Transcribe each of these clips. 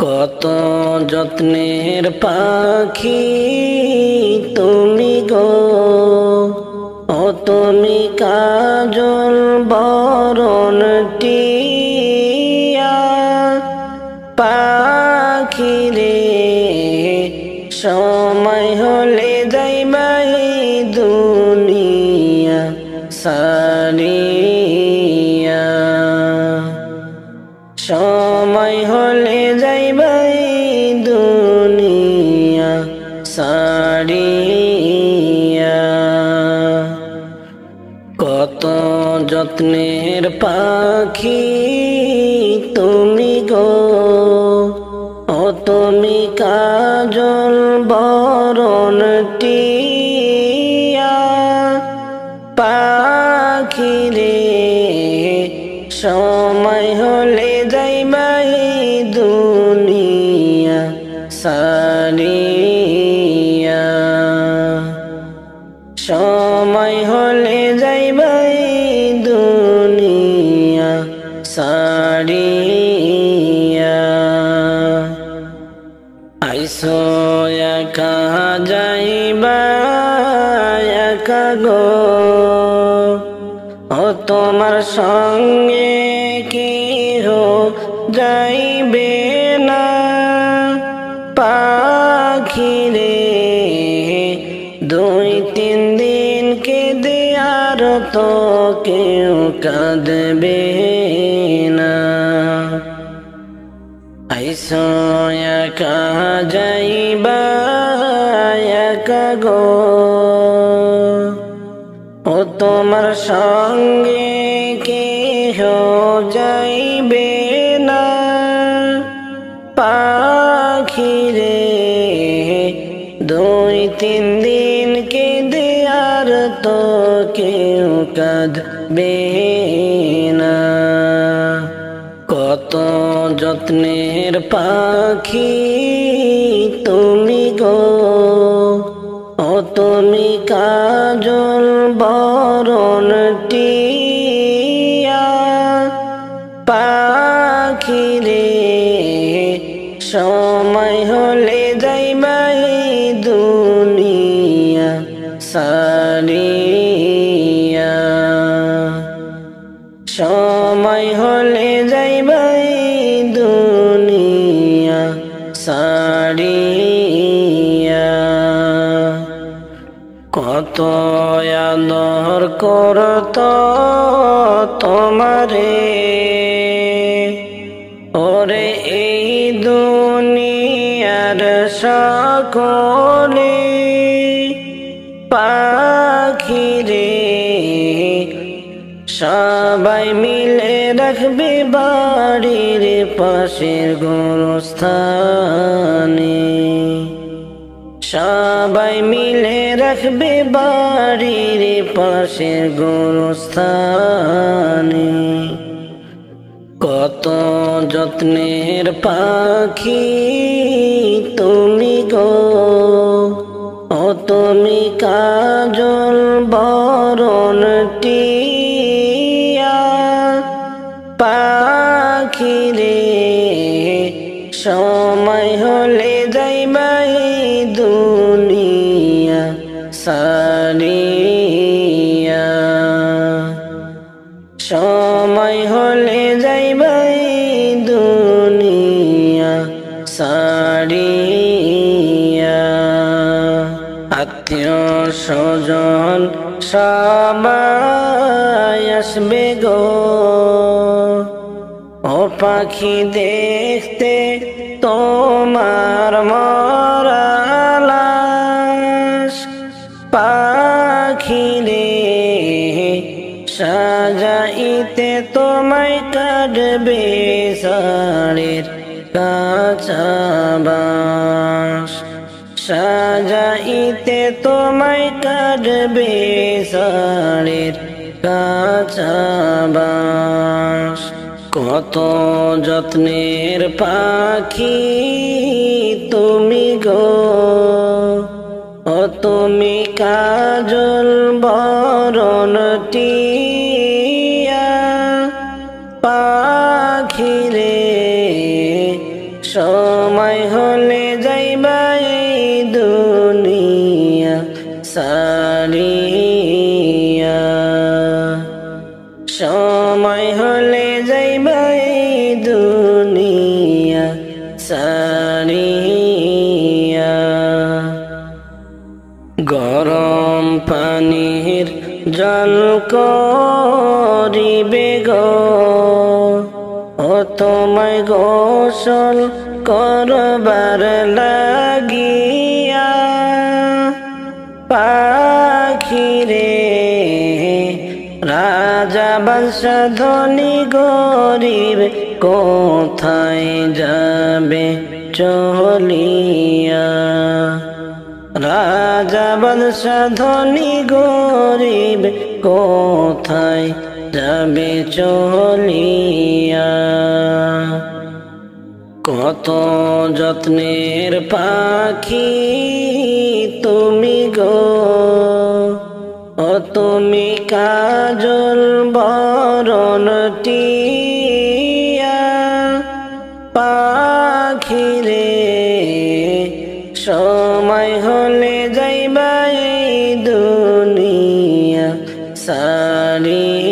কত যত্নের পাখি তুমি গো, ও তুমি কাজল বরণ টিয়া। পাখি রে সময় হলে যাইবাই দুনিয়া সারিয়া। সময় হলে যাইবাই দুনিয়া সারিয়া। কত যত্নের পাখি তুমি গো, ও তুমি কাজল বরণ টিয়া। পাখি রে সময় হলে যাইবাই দুনিয়া সারিয়া। সময় হলে যাইবাই দুনিয়া সারিয়া। আইসো একা যাইবা একা গো, ও তোমার সঙ্গে কেহ যাইবে না। পাখি রে দুই তিন দিন কেঁদে আর তো কেউ কাঁদবে না। আইসো একা যাইবা একা গো, ও তোমার সঙ্গে কেহ যাইবে না। পাখি রে দুই তিন দিন কেঁদে আর তো কেউ কাঁদবে না। কত যত্নের পাখি তুমি গো, ও তুমি কাজল বরণ টিয়া। পাখি রে সময় হলে যাইবাই দুনিয়া সারিয়া। সময় হলে যাইবাই দুনিয়া সারিয়া। কত আদর করত তোমারে, ওরে এই দুনিয়ার সকলে। পাখি রে সবাই মিলে রাখবে বাড়ির পাশের গোরস্থানে। সবাই মিলে রাখবে বাড়ির পাশের গোরস্থানে। কত যত্নের পাখি তুমি গো, ও তুমি কাজল বরণ টিয়া। পাখি রে সময় হলে যাইবাই দুনিয়া সারিয়া। সময় হলে যাইবাই দুনিয়া সারিয়া। আত্মীয় স্বজন সবাই আসবে গো, ও পাখি দেখতে তোমার মরা লাশ। পাখি রে সাজাইতে তোমায় কাটবে সাড়ের কাঁচা বাঁশ। সাজাইতে তোমায় কাটবে সাড়ের কাঁচা বাঁশ। কত যত্নের পাখি তুমি গো, ও তুমি কাজল বরণ টিয়া। পাখি রে সময় হলে যাইবা এই দুনিয়া সারিয়া, সময় হলে যাইবা এই দুনিয়া সারিয়া। গরম পানির জল করিবে গো, ও তোমায় গোসল করবার লাগিয়া। পাখিরে রাজা বাদশাহ ধনী গরিব কোথায় যাবে চলিয়া। রাজা বাদশাহ ধনী গরিব কোথায় যাবে চলিয়া। কত যত্নের পাখি তুমি গো, ও তুমি কাজল বরণ টিয়া। পাখিরে সময় হলে যাইবা এই দুনিয়া সারিয়া,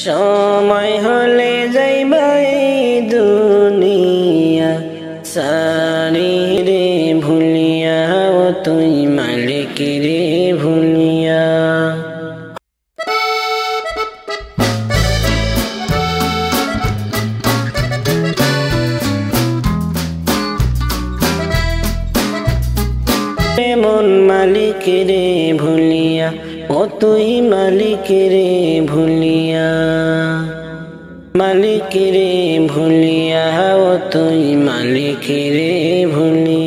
সময় হলে যাইবা এই দুনিয়া সারিরে ভুলিয়া, ও তুই মালিক রে ভুলিয়া। মন মালিক রে ভুলিয়া, ও তুই মালিক রে ভুলিয়া। মালিক রে ভুলিয়া, ও তুই মালিক রে ভুলিয়া।